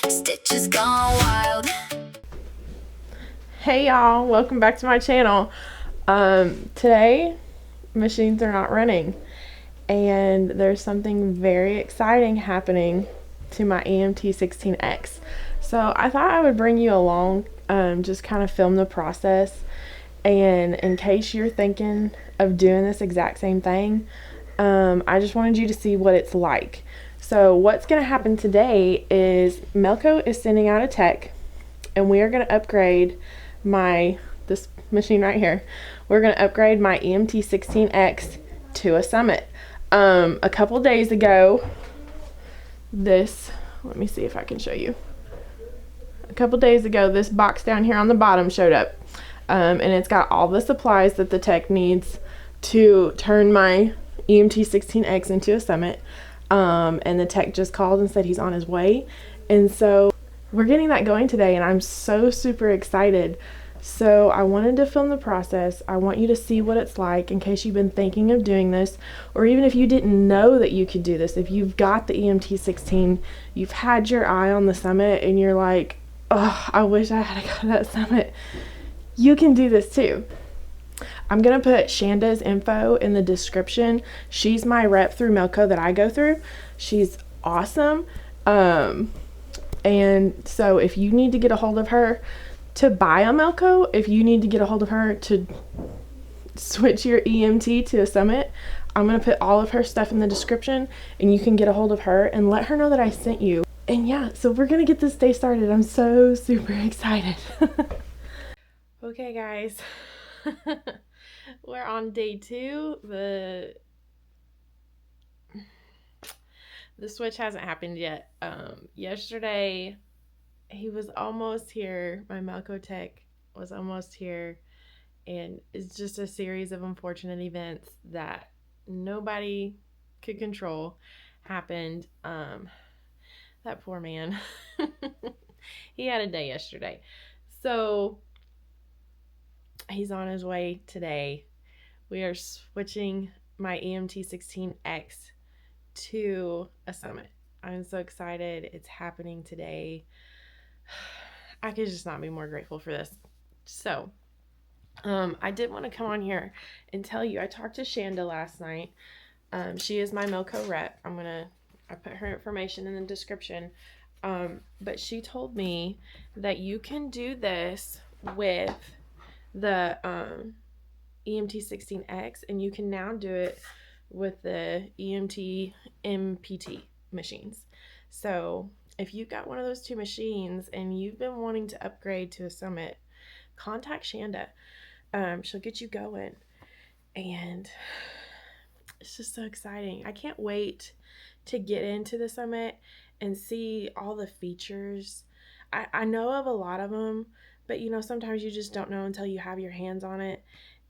Stitches gone wild. Hey y'all, welcome back to my channel. Today machines are not running and there's something very exciting happening to my EMT16X. So I thought I would bring you along, just kind of film the process, and in case you're thinking of doing this exact same thing, I just wanted you to see what it's like. So what's going to happen today is Melco is sending out a tech and we are going to upgrade this machine right here. We're going to upgrade my EMT16X to a Summit. A couple days ago, let me see if I can show you. A couple days ago, this box down here on the bottom showed up. And it's got all the supplies that the tech needs to turn my EMT16X into a Summit. And the tech just called and said he's on his way. And so we're getting that going today, and I'm so super excited. So I wanted to film the process. I want you to see what it's like in case you've been thinking of doing this, or even if you didn't know that you could do this. If you've got the EMT16, you've had your eye on the Summit and you're like, oh, I wish I had got that Summit. You can do this too. I'm going to put Shanda's info in the description. She's my rep through Melco that I go through. She's awesome. And so if you need to get a hold of her to buy a Melco, if you need to get a hold of her to switch your EMT to a Summit, I'm going to put all of her stuff in the description, and you can get a hold of her and let her know that I sent you. And yeah, so we're going to get this day started. I'm so super excited. Okay, guys. We're on day 2. The switch hasn't happened yet. Yesterday, he was almost here. My Melco tech was almost here. And it's just a series of unfortunate events that nobody could control happened. That poor man. He had a day yesterday. So he's on his way today. We are switching my EMT16X to a Summit. I'm so excited. It's happening today. I could just not be more grateful for this. So, I did want to come on here and tell you, I talked to Shanda last night. She is my Melco rep. I put her information in the description. But she told me that you can do this with the EMT16X, and you can now do it with the EMT MPT machines. So if you've got one of those two machines and you've been wanting to upgrade to a Summit, contact Shanda. She'll get you going, and it's just so exciting. I can't wait to get into the Summit and see all the features. I know of a lot of them, but you know, sometimes you just don't know until you have your hands on it.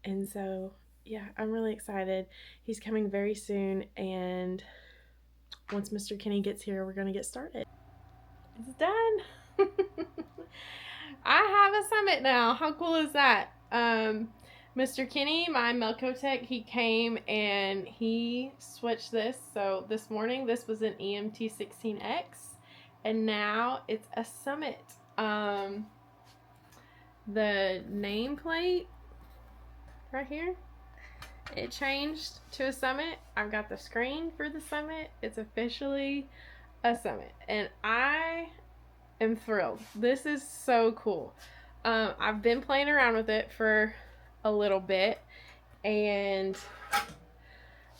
And so, yeah, I'm really excited. He's coming very soon, and once Mr. Kenny gets here, we're going to get started. It's done. I have a Summit now. How cool is that? Mr. Kenny, my Melco tech, he came and he switched this. So this morning, this was an EMT16X, and now it's a Summit. The nameplate right here, it changed to a Summit. I've got the screen for the Summit. It's officially a Summit, and I am thrilled. This is so cool. I've been playing around with it for a little bit, and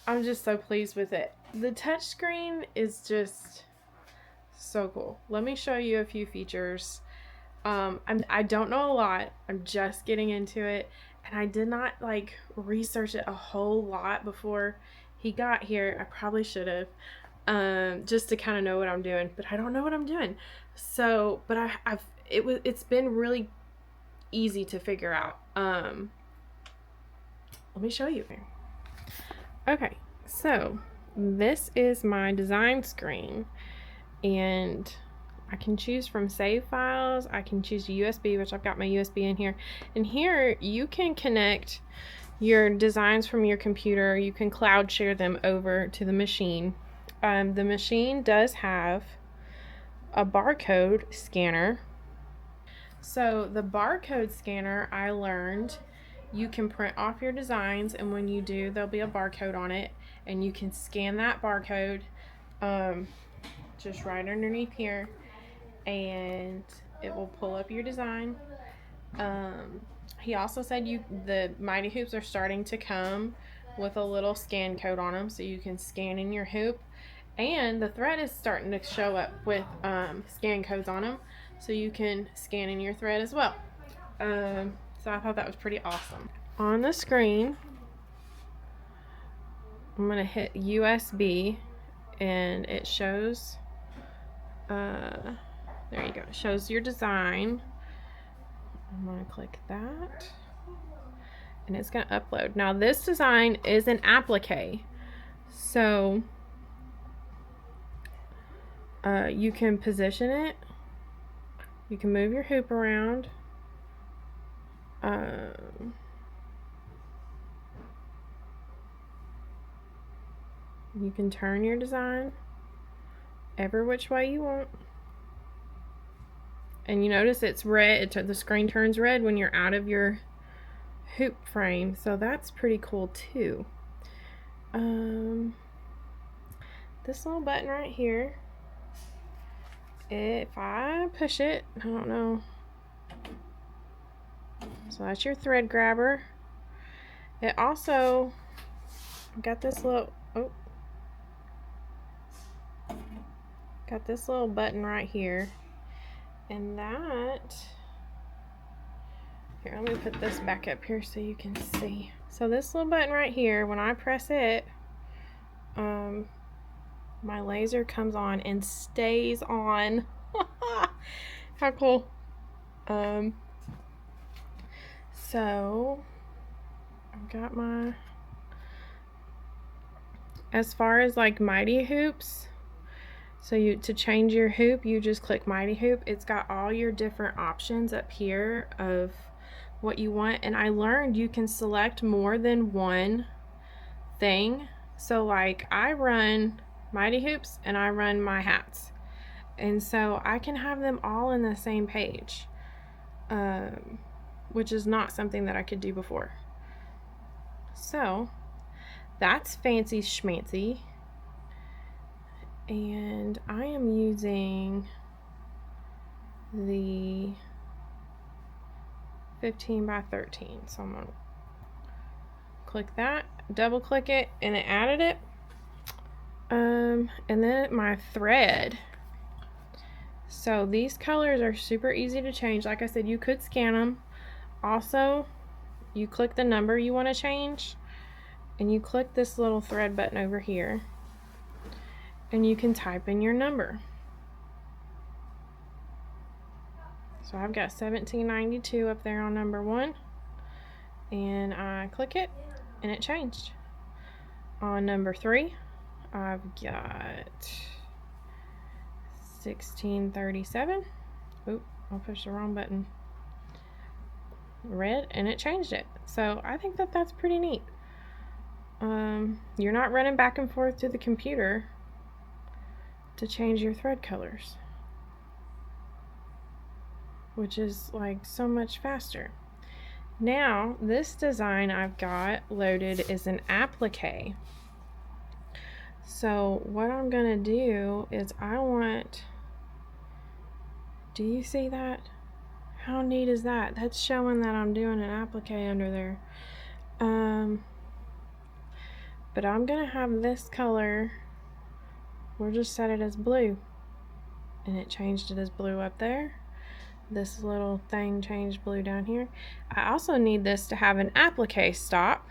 I'm just so pleased with it. The touchscreen is just so cool. Let me show you a few features. I don't know a lot. I'm just getting into it, and I did not research it a whole lot before he got here. I probably should have, just to kind of know what I'm doing, but I don't know what I'm doing. So, but it's been really easy to figure out. Let me show you. Okay, so this is my design screen, and I can choose from save files. I can choose USB, which I've got my USB in here. And here you can connect your designs from your computer. You can cloud share them over to the machine. The machine does have a barcode scanner. So the barcode scanner, I learned you can print off your designs, and when you do, there'll be a barcode on it, and you can scan that barcode just right underneath here, and it will pull up your design. He also said the Mighty Hoops are starting to come with a little scan code on them, so you can scan in your hoop, and the thread is starting to show up with scan codes on them, so you can scan in your thread as well. So I thought that was pretty awesome. On the screen, I'm going to hit USB, and it shows, there you go, it shows your design. I'm going to click that, and it's going to upload. Now this design is an applique, so you can position it, you can move your hoop around, you can turn your design every which way you want. And you notice it's red, the screen turns red when you're out of your hoop frame, so that's pretty cool too. This little button right here, if I push it, I don't know, so that's your thread grabber. It also got this little, got this little button right here, and that, here, let me put this back up here so you can see. So this little button right here, when I press it, my laser comes on and stays on. How cool. So I've got my, as far as like Mighty Hoops, so to change your hoop, you just click Mighty Hoop. It's got all your different options up here of what you want, and I learned you can select more than one thing. So like I run Mighty Hoops and I run my hats, and so I can have them all in the same page, which is not something that I could do before. So that's fancy schmancy, and I am using the 15 by 13, so I'm gonna click that, double click it, and it added it. And then my thread, so these colors are super easy to change. Like I said, you could scan them. Also, you click the number you want to change, and you click this little thread button over here, and you can type in your number. So I've got 1792 up there on number 1, and I click it, and it changed. On number 3, I've got 1637. Oop, I pushed the wrong button. Red, and it changed it. So I think that that's pretty neat. You're not running back and forth to the computer to change your thread colors, which is like so much faster. Now this design I've got loaded is an applique. So what I'm gonna do is do you see that? How neat is that? That's showing that I'm doing an applique under there. But I'm gonna have this color, we'll just set it as blue, and it changed it as blue up there. This little thing changed blue down here. I also need this to have an applique stop,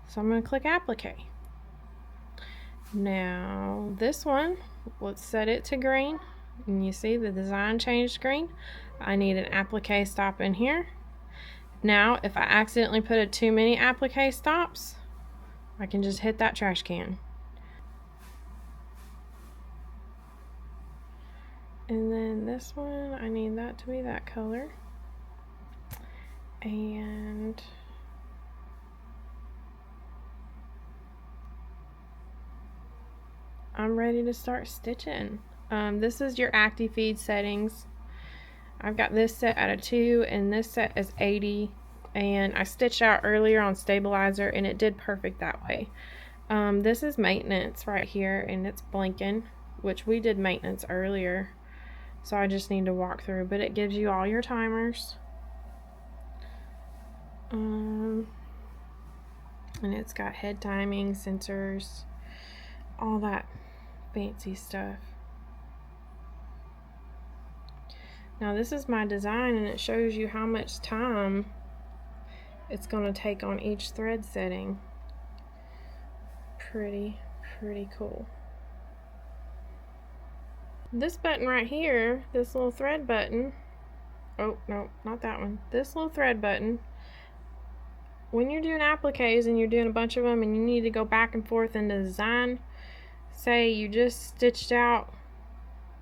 so I'm going to click applique. Now this one, let's set it to green, and you see the design changed green. I need an applique stop in here. Now if I accidentally put too many applique stops, I can just hit that trash can. And then this one, I need that to be that color. And I'm ready to start stitching. This is your Acti-Feed settings. I've got this set at a 2 and this set is 80, and I stitched out earlier on stabilizer and it did perfect that way. This is maintenance right here, and it's blinking, which we did maintenance earlier, so I just need to walk through, but it gives you all your timers. And it's got head timing, sensors, all that fancy stuff. Now this is my design, and it shows you how much time it's going to take on each thread setting. Pretty cool. This button right here, this little thread button, oh no, not that one, this little thread button, when you're doing appliques and you're doing a bunch of them and you need to go back and forth in the design, say you just stitched out,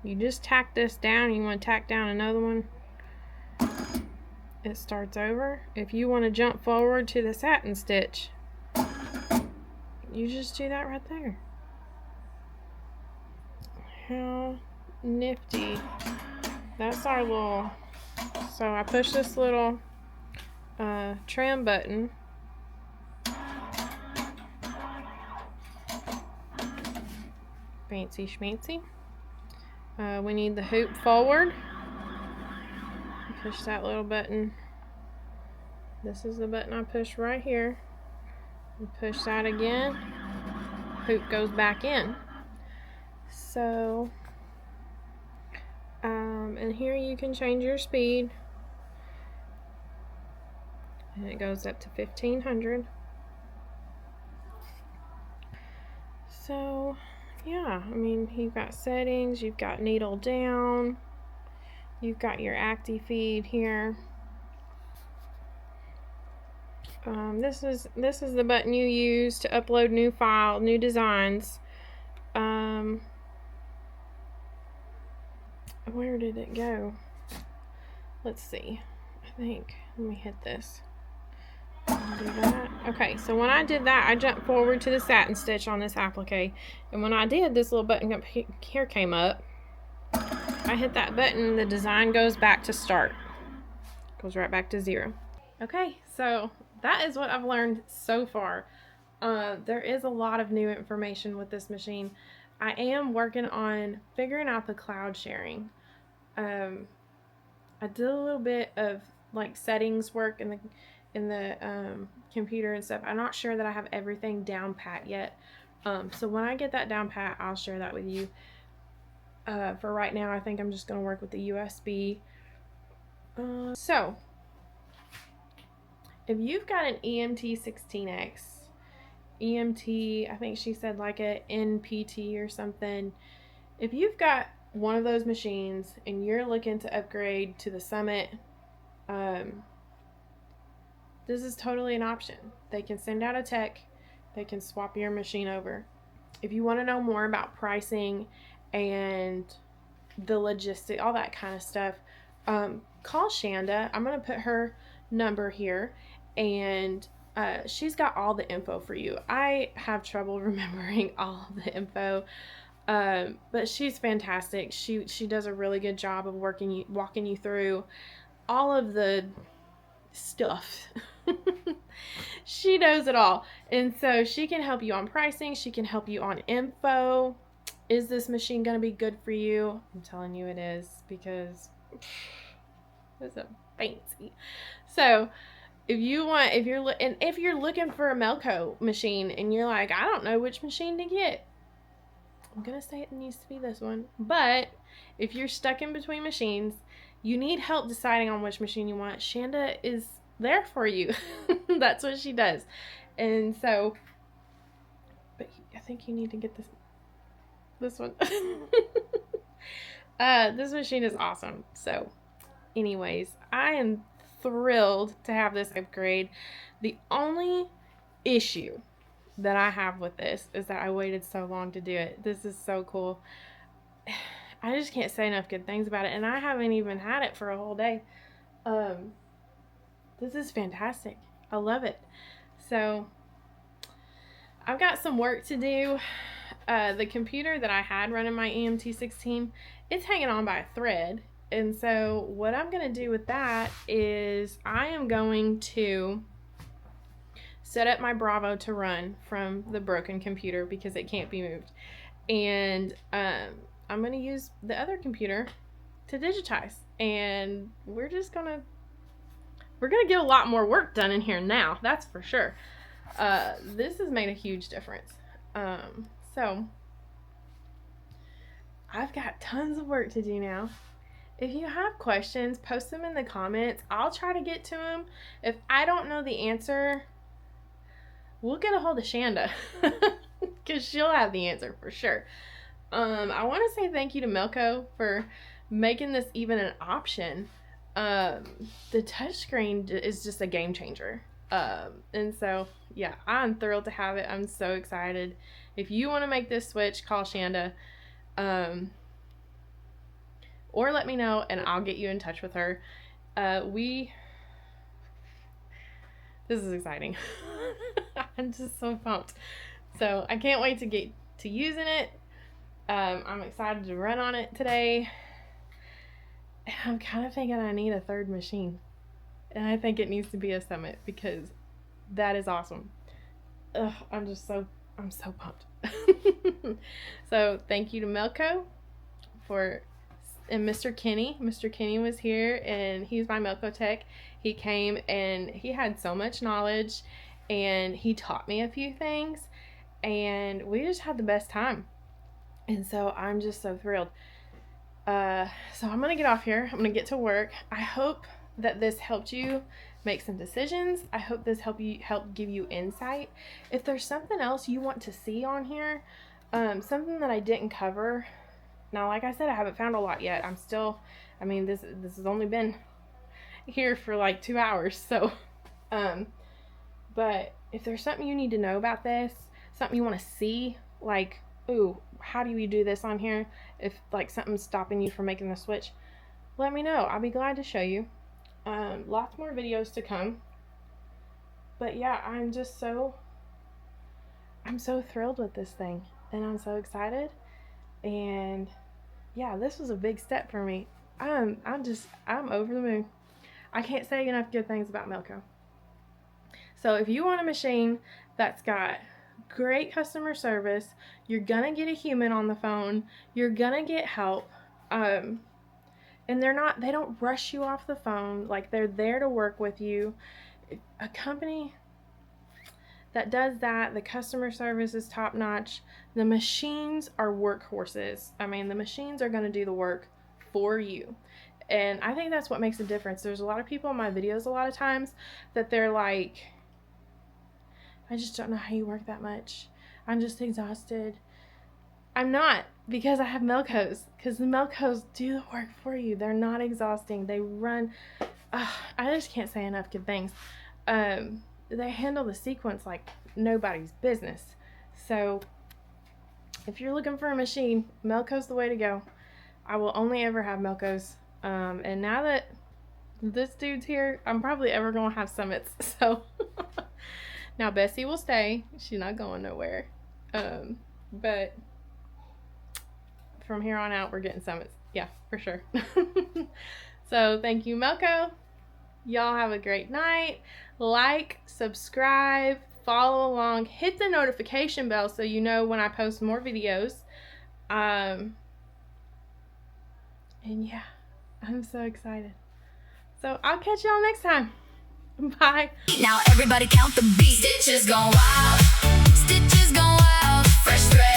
you just tack this down and you want to tack down another one, it starts over. If you want to jump forward to the satin stitch, you just do that right there. How nifty. That's our little, so I push this little trim button, fancy schmancy. We need the hoop forward. Push that little button. This is the button I push right here. And push that again. Hoop goes back in. So, and here you can change your speed. And it goes up to 1500. So, yeah, I mean, you've got settings, you've got needle down, you've got your Acti-Feed here. This is the button you use to upload new file, new designs. Where did it go? Let's see. I think, let me hit this. Do that. Okay, so when I did that, I jumped forward to the satin stitch on this applique, and when I did, this little button up here came up. I hit that button, the design goes back to start. Goes right back to 0. Okay, so that is what I've learned so far. There is a lot of new information with this machine. I am working on figuring out the cloud sharing. I did a little bit of like settings work in the computer and stuff. I'm not sure that I have everything down pat yet. So when I get that down pat, I'll share that with you. For right now, I think I'm just going to work with the USB. So if you've got an EMT16X, EMT, I think she said like a NPT or something. If you've got one of those machines and you're looking to upgrade to the Summit, this is totally an option. They can send out a tech. They can swap your machine over. If you want to know more about pricing and the logistic, all that kind of stuff, call Shanda. I'm going to put her number here, and she's got all the info for you. I have trouble remembering all the info, but she's fantastic. She does a really good job of walking you through all of the stuff. She knows it all, and so she can help you on pricing. She can help you on info. Is this machine going to be good for you? I'm telling you it is, because it's a fancy. So if you're looking for a Melco machine and you're like, I don't know which machine to get, I'm gonna say it needs to be this one. But if you're stuck in between machines, you need help deciding on which machine you want, Shanda is there for you. That's what she does. And so, but I think you need to get this one. This machine is awesome. So anyways, I am thrilled to have this upgrade. The only issue that I have with this is that I waited so long to do it. This is so cool. I just can't say enough good things about it, and I haven't even had it for a whole day. This is fantastic. I love it. So I've got some work to do. the computer that I had running my EMT16, it's hanging on by a thread. And so what I'm going to do with that is I am going to set up my Bravo to run from the broken computer because it can't be moved. And I'm going to use the other computer to digitize. And we're going to get a lot more work done in here now. That's for sure. This has made a huge difference. So I've got tons of work to do now. If you have questions, post them in the comments. I'll try to get to them. If I don't know the answer, we'll get a hold of Shanda because she'll have the answer for sure. I want to say thank you to Melco for making this even an option. The touchscreen is just a game changer. And so, yeah, I'm thrilled to have it. I'm so excited. If you want to make this switch, call Shanda. Or let me know and I'll get you in touch with her. This is exciting. I'm just so pumped. So I can't wait to get to using it. I'm excited to run on it today. And I'm kind of thinking I need a third machine. And I think it needs to be a Summit because that is awesome. Ugh, I'm so pumped. So thank you to Melco and Mr. Kenny. Mr. Kenny was here and he's my Melco tech. He came and he had so much knowledge and he taught me a few things and we just had the best time. And so I'm just so thrilled. So I'm going to get off here. I'm going to get to work. I hope that this helped you make some decisions. I hope this helped give you insight. If there's something else you want to see on here, something that I didn't cover. Now, like I said, I haven't found a lot yet. This has only been here for like 2 hours. So, but if there's something you need to know about this, something you want to see, like, ooh, how do you do this on here? If like something's stopping you from making the switch, let me know. I'll be glad to show you. Lots more videos to come. But yeah, I'm so thrilled with this thing. And I'm so excited. And yeah, this was a big step for me. I'm over the moon. I can't say enough good things about Melco. So if you want a machine that's got great customer service, you're gonna get a human on the phone, you're gonna get help, and they don't rush you off the phone, like they're there to work with you. A company that does that, the customer service is top notch. The machines are workhorses. I mean, the machines are going to do the work for you. And I think that's what makes a difference. There's a lot of people in my videos a lot of times that they're like, I just don't know how you work that much. I'm just exhausted. I'm not, because I have Melcos. Because the Melcos do the work for you. They're not exhausting. They run. I just can't say enough good things. They handle the sequence like nobody's business. So if you're looking for a machine, Melco's the way to go. I will only ever have Melcos. And now that this dude's here, I'm probably ever going to have Summits. So now Bessie will stay. She's not going nowhere. But from here on out, we're getting Summits. Yeah, for sure. So thank you, Melco. Y'all have a great night. Like, subscribe, follow along, hit the notification bell so you know when I post more videos. And yeah, I'm so excited. So I'll catch y'all next time. Bye. Now everybody count the beats. Stitches gone wild. Stitches gone wild. Fresh thread.